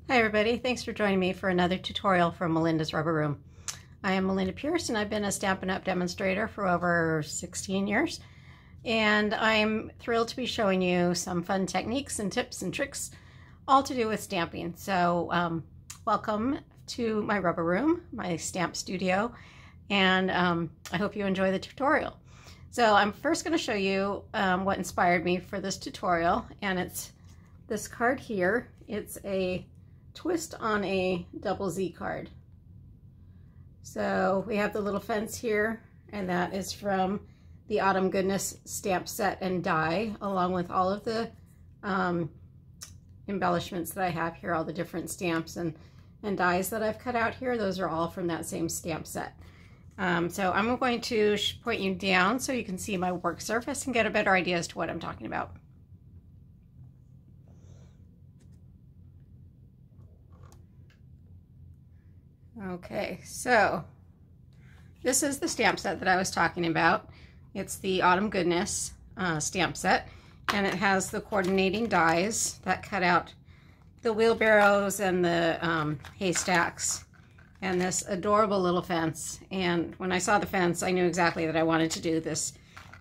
Hi everybody, thanks for joining me for another tutorial from Melinda's Rubber Room. I am Melinda Pierce and I've been a Stampin' Up! Demonstrator for over 16 years. And I'm thrilled to be showing you some fun techniques and tips and tricks, all to do with stamping. So welcome to my Rubber Room, my stamp studio, and I hope you enjoy the tutorial. So I'm first going to show you what inspired me for this tutorial, and it's this card here. It's a twist on a double Z card. So we have the little fence here, and that is from the Autumn Goodness stamp set and die, along with all of the embellishments that I have here, all the different stamps and dies that I've cut out here. Those are all from that same stamp set. So I'm going to point you down so you can see my work surface and get a better idea as to what I'm talking about. Okay, so this is the stamp set that I was talking about. It's the Autumn Goodness stamp set, and it has the coordinating dies that cut out the wheelbarrows and the haystacks and this adorable little fence. And when I saw the fence, I knew exactly that I wanted to do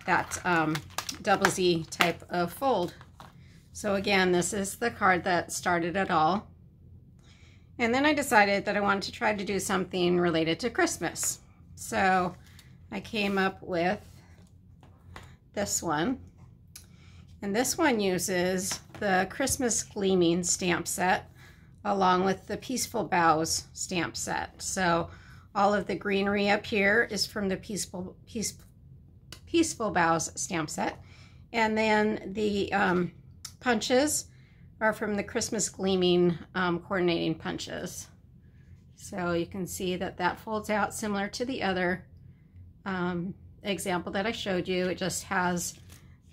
that double Z type of fold. So again, this is the card that started it all. And then I decided that I wanted to try to do something related to Christmas. So I came up with this one. And this one uses the Christmas Gleaming stamp set along with the Peaceful Boughs stamp set. So all of the greenery up here is from the Peaceful Boughs stamp set. And then the punches are from the Christmas Gleaming coordinating punches. So you can see that that folds out similar to the other example that I showed you. It just has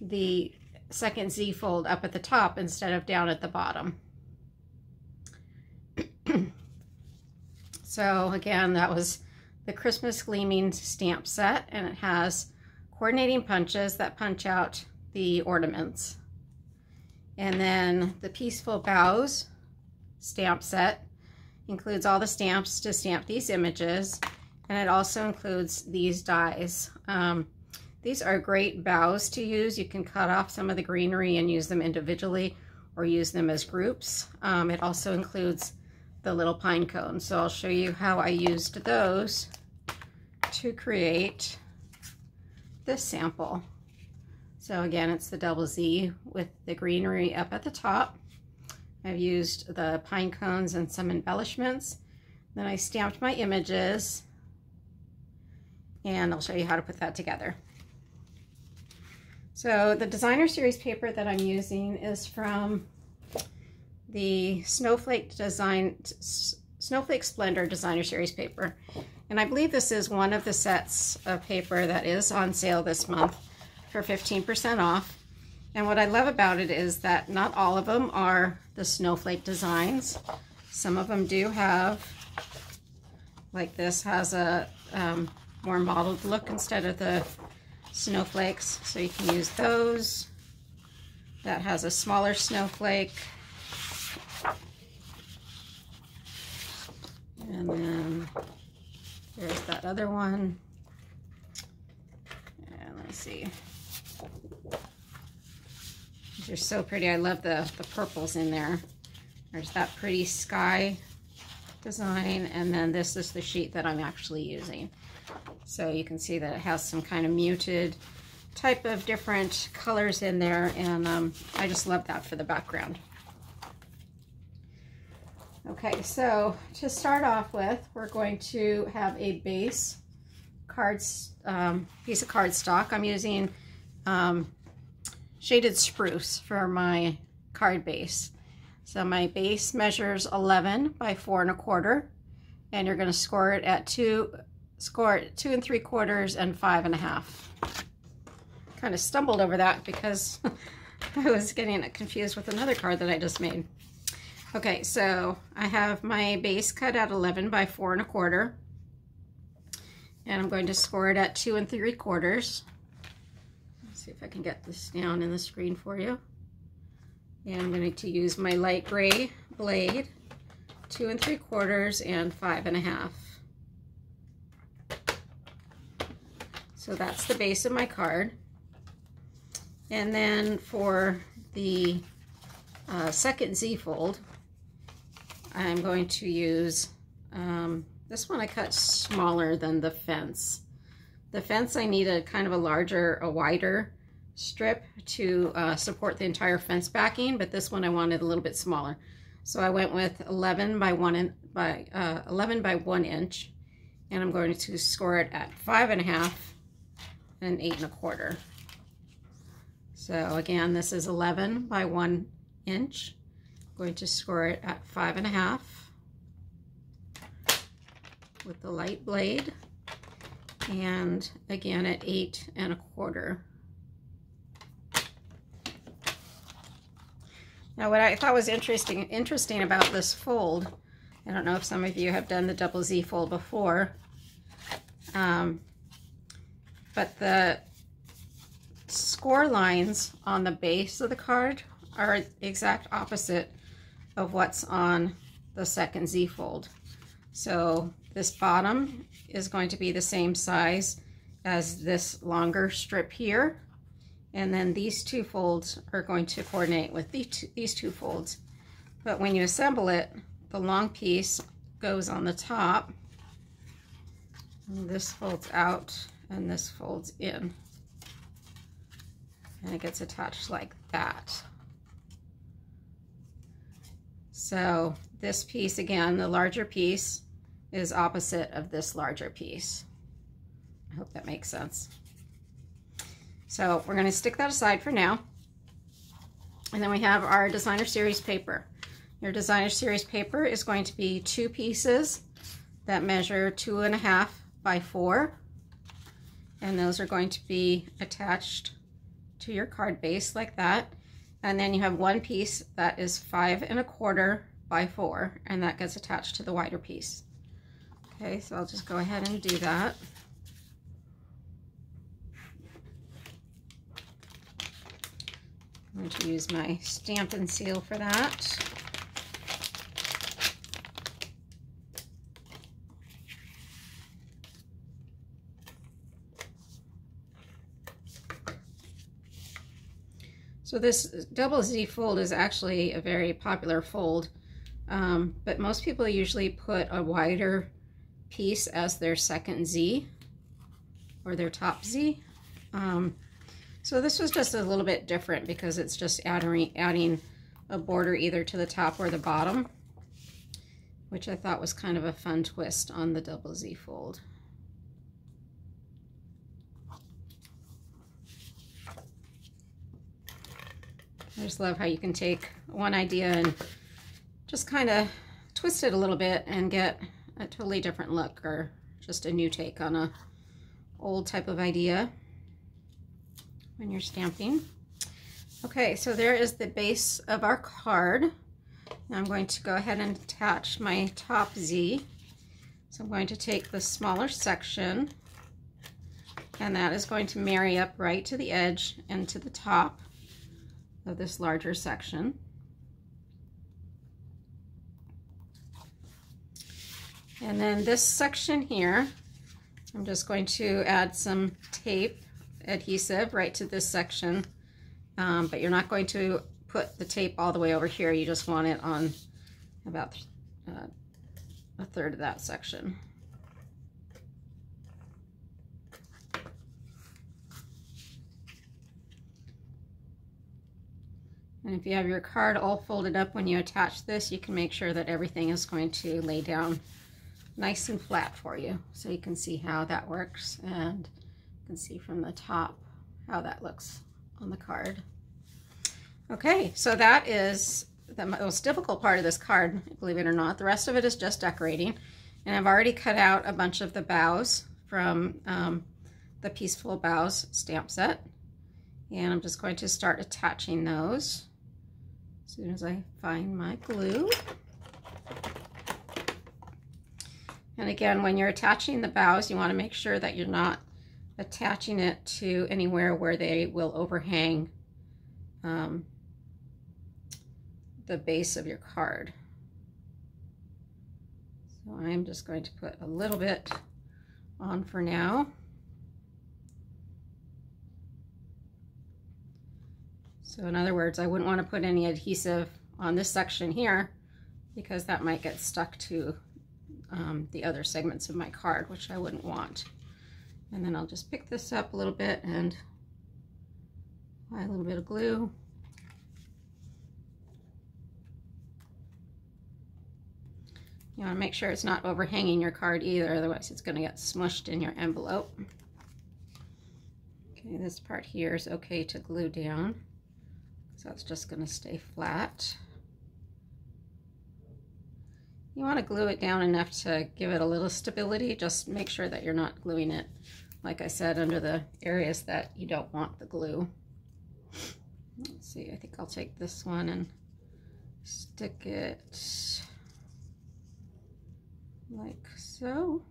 the second Z fold up at the top instead of down at the bottom. So again, that was the Christmas Gleaming stamp set, and it has coordinating punches that punch out the ornaments. And then the Peaceful Boughs stamp set includes all the stamps to stamp these images, and it also includes these dies. These are great boughs to use. You can cut off some of the greenery and use them individually or use them as groups. It also includes the little pine cones. So I'll show you how I used those to create this sample. So again, it's the double Z with the greenery up at the top. I've used the pine cones and some embellishments. Then I stamped my images, and I'll show you how to put that together. So the designer series paper that I'm using is from the Snowflake Splendor designer series paper. And I believe this is one of the sets of paper that is on sale this month for 15% off. And what I love about it is that not all of them are the snowflake designs. Some of them do have, like this has a more modeled look instead of the snowflakes. So you can use those. That has a smaller snowflake. And then there's that other one. And let's see. These are so pretty. I love the purples in there. There's that pretty sky design, and then this is the sheet that I'm actually using. So you can see that it has some kind of muted type of different colors in there, and I just love that for the background. Okay, so to start off with, we're going to have a base piece of cardstock. I'm using shaded spruce for my card base. So my base measures 11 by 4 1/4, and you're going to score it at 2 3/4 and 5 1/2. Kind of stumbled over that because I was getting confused with another card that I just made. Okay, so I have my base cut at 11 by 4 1/4, and I'm going to score it at 2 3/4. Let's see if I can get this down in the screen for you. And I'm going to use my light gray blade 2 3/4, and 5 1/2. So that's the base of my card. And then for the second Z fold, I'm going to use, this one I cut smaller than the fence. The fence I need a kind of a wider strip to support the entire fence backing, but this one I wanted a little bit smaller. So I went with 11 by 1 inch, and I'm going to score it at 5 1/2 and 8 1/4. So again, this is 11 by 1 inch. I'm going to score it at 5 1/2 with the light blade, and again at 8 1/4. Now what I thought was interesting about this fold, I don't know if some of you have done the double Z fold before, but the score lines on the base of the card are the exact opposite of what's on the second Z fold. So this bottom is going to be the same size as this longer strip here, and then these two folds are going to coordinate with these two folds. But when you assemble it, the long piece goes on the top, and this folds out and this folds in, and it gets attached like that. So this piece, again, the larger piece, is opposite of this larger piece. I hope that makes sense. So we're going to stick that aside for now. And then we have our designer series paper. Your designer series paper is going to be 2 pieces that measure 2 1/2 by 4. And those are going to be attached to your card base like that. And then you have 1 piece that is 5 1/4 by 4, and that gets attached to the wider piece. Okay, so I'll just go ahead and do that. I'm going to use my Stampin' Seal for that. So this double Z fold is actually a very popular fold, but most people usually put a wider piece as their second Z or their top Z. So this was just a little bit different because it's just adding a border either to the top or the bottom, which I thought was kind of a fun twist on the double Z fold. I just love how you can take one idea and just kind of twist it a little bit and get a totally different look, or just a new take on a old type of idea when you're stamping. Okay, so there is the base of our card. Now I'm going to go ahead and attach my top Z. So I'm going to take the smaller section, and that is going to marry up right to the edge and to the top of this larger section. And then this section here, I'm just going to add some tape adhesive right to this section, but you're not going to put the tape all the way over here. You just want it on about a third of that section. And if you have your card all folded up when you attach this, you can make sure that everything is going to lay down nice and flat for you, so you can see how that works, and you can see from the top how that looks on the card. Okay, so that is the most difficult part of this card, believe it or not. The rest of it is just decorating, and I've already cut out a bunch of the boughs from the Peaceful Boughs stamp set, and I'm just going to start attaching those as soon as I find my glue. And again, when you're attaching the boughs, you want to make sure that you're not attaching it to anywhere where they will overhang the base of your card. So I'm just going to put a little bit on for now. So in other words, I wouldn't want to put any adhesive on this section here because that might get stuck to the other segments of my card, which I wouldn't want. And then I'll just pick this up a little bit and apply a little bit of glue. You want to make sure it's not overhanging your card either, otherwise it's going to get smushed in your envelope. Okay, this part here is okay to glue down, so it's just going to stay flat. You want to glue it down enough to give it a little stability. Just make sure that you're not gluing it, like I said, under the areas that you don't want the glue. Let's see, I think I'll take this one and stick it like so.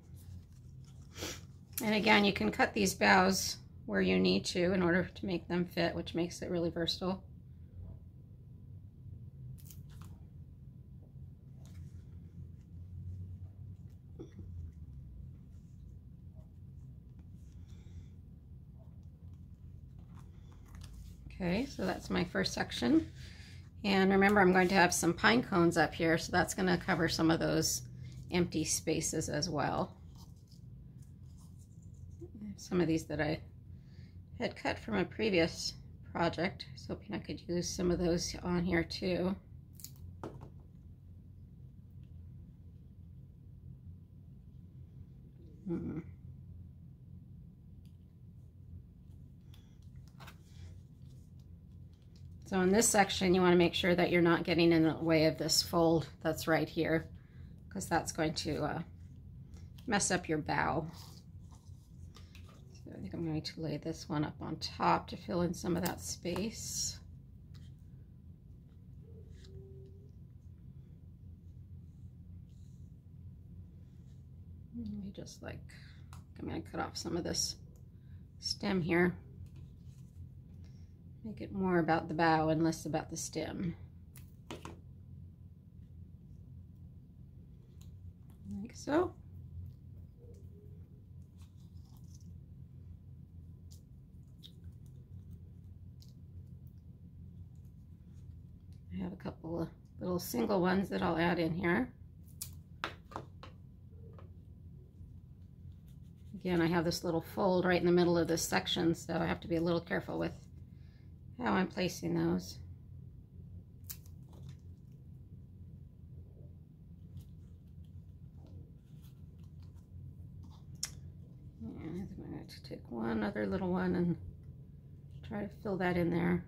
And again, you can cut these boughs where you need to in order to make them fit, which makes it really versatile. Okay, so that's my first section. And remember, I'm going to have some pine cones up here, so that's going to cover some of those empty spaces as well. Some of these that I had cut from a previous project, so hoping I could use some of those on here too. So in this section, you want to make sure that you're not getting in the way of this fold that's right here, because that's going to mess up your bow. So I think I'm going to lay this one up on top to fill in some of that space. Maybe just like, I'm going to cut off some of this stem here. Make it more about the bow and less about the stem. Like so. I have a couple of little single ones that I'll add in here. Again, I have this little fold right in the middle of this section, so I have to be a little careful with how I'm placing those. And I'm going to take one other little one and try to fill that in there.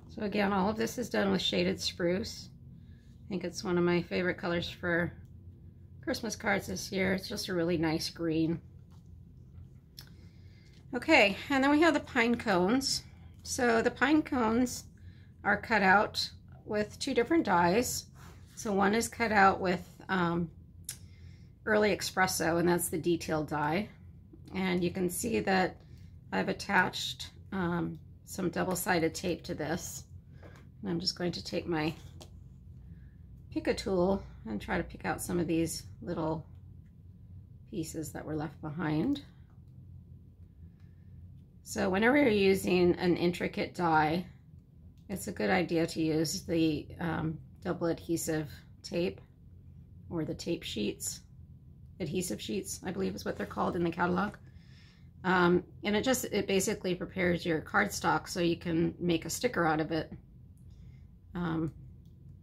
So again, all of this is done with shaded spruce. I think it's one of my favorite colors for Christmas cards this year. It's just a really nice green. Okay, and then we have the pine cones. So the pine cones are cut out with two different dies. So one is cut out with Early Espresso, and that's the detailed die. And you can see that I've attached some double-sided tape to this. And I'm just going to take my pick a tool and try to pick out some of these little pieces that were left behind. So whenever you're using an intricate die, it's a good idea to use the double adhesive tape, or the tape sheets, adhesive sheets, I believe is what they're called in the catalog. And it basically prepares your cardstock so you can make a sticker out of it.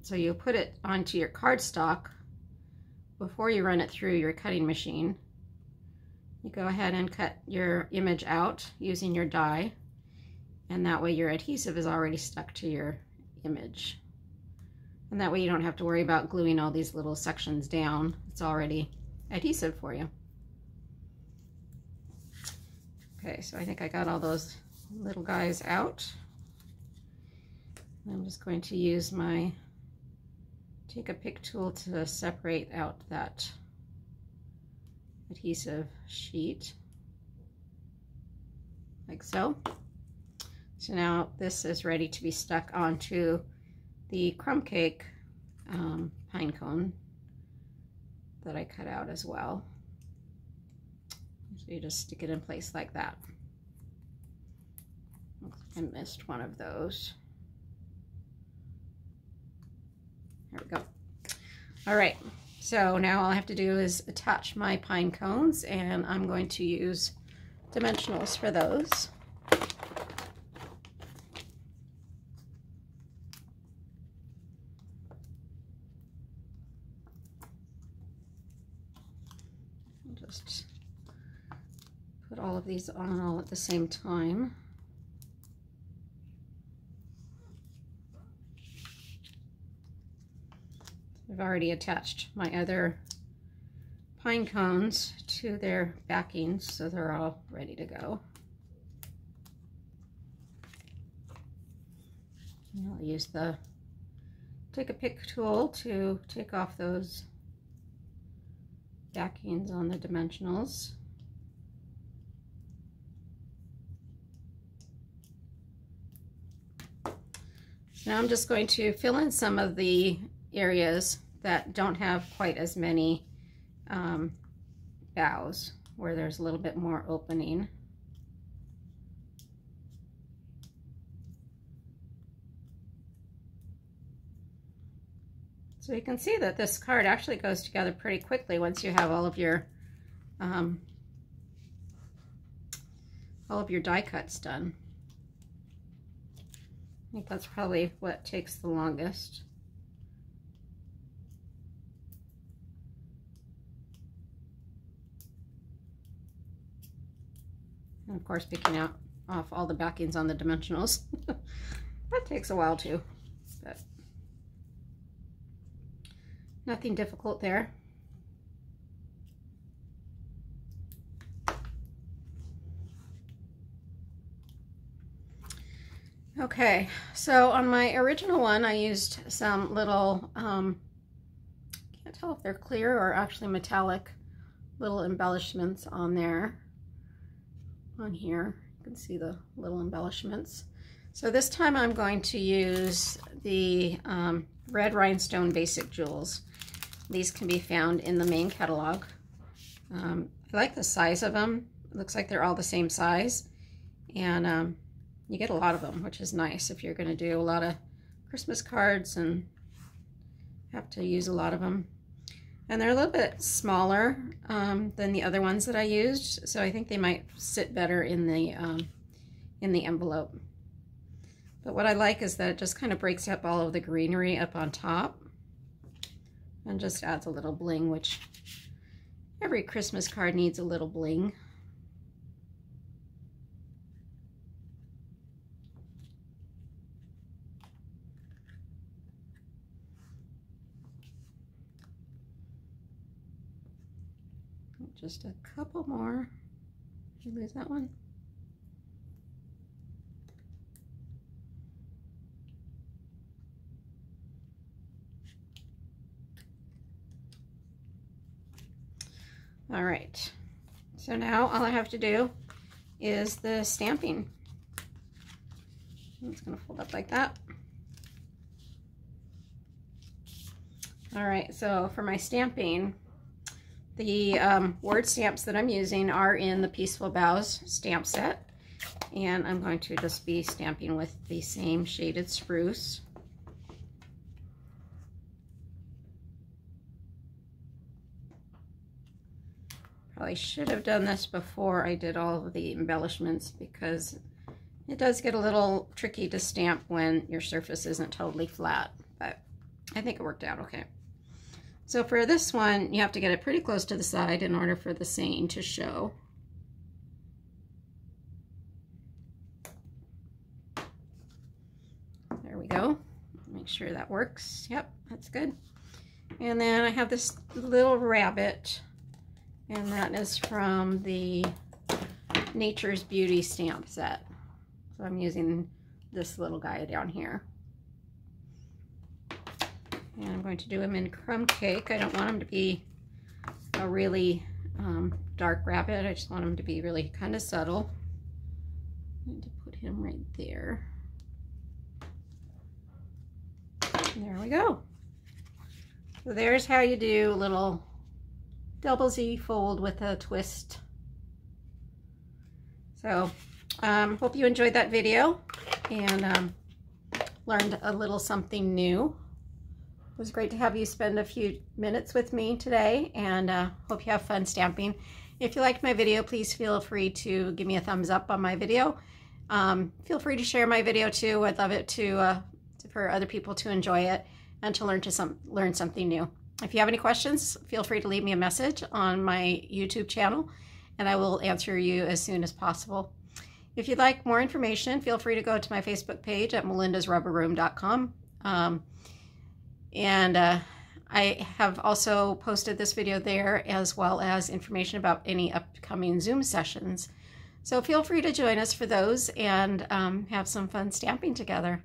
So you put it onto your cardstock before you run it through your cutting machine. You go ahead and cut your image out using your die, and that way your adhesive is already stuck to your image. And that way you don't have to worry about gluing all these little sections down. It's already adhesive for you. Okay, so I think I got all those little guys out. I'm just going to use my take a pick tool to separate out that adhesive sheet, like so. So now this is ready to be stuck onto the crumb cake pine cone that I cut out as well. So you just stick it in place like that. Looks like I missed one of those. There we go. All right, so now all I have to do is attach my pine cones, and I'm going to use dimensionals for those. Just put all of these on all at the same time. I've already attached my other pine cones to their backings, so they're all ready to go. And I'll use the take a pick tool to take off those backings on the dimensionals. Now I'm just going to fill in some of the areas that don't have quite as many boughs, where there's a little bit more opening. So you can see that this card actually goes together pretty quickly once you have all of your die cuts done. I think that's probably what takes the longest. And of course, picking off all the backings on the dimensionals. That takes a while too, but nothing difficult there. Okay, so on my original one, I used some little, can't tell if they're clear or actually metallic little embellishments on there. On here, you can see the little embellishments. So this time I'm going to use the red rhinestone basic jewels. These can be found in the main catalog. I like the size of them. It looks like they're all the same size, and you get a lot of them, which is nice if you're going to do a lot of Christmas cards and have to use a lot of them. And they're a little bit smaller than the other ones that I used, so I think they might sit better in the envelope. But what I like is that it just kind of breaks up all of the greenery up on top and just adds a little bling, which every Christmas card needs a little bling. Just a couple more. Did you lose that one? All right, so now all I have to do is the stamping. It's going to fold up like that. All right, so for my stamping, the word stamps that I'm using are in the Peaceful Boughs stamp set, and I'm going to just be stamping with the same shaded spruce. Probably should have done this before I did all of the embellishments, because it does get a little tricky to stamp when your surface isn't totally flat, but I think it worked out okay. So for this one, you have to get it pretty close to the side in order for the saying to show. There we go. Make sure that works. Yep, that's good. And then I have this little rabbit, and that is from the Nature's Beauty stamp set. So I'm using this little guy down here. And I'm going to do him in crumb cake. I don't want him to be a really dark rabbit. I just want him to be really kind of subtle. I need to put him right there. There we go. So there's how you do a little double Z fold with a twist. So hope you enjoyed that video and learned a little something new. It was great to have you spend a few minutes with me today, and hope you have fun stamping. If you liked my video, please feel free to give me a thumbs up on my video. Feel free to share my video too. I'd love it to for other people to enjoy it and to learn something new. If you have any questions, feel free to leave me a message on my YouTube channel, and I will answer you as soon as possible. If you'd like more information, feel free to go to my Facebook page at melindasrubberroom.com. I have also posted this video there, as well as information about any upcoming Zoom sessions. So feel free to join us for those and have some fun stamping together.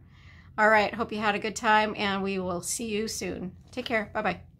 All right, hope you had a good time, and we will see you soon. Take care. Bye-bye.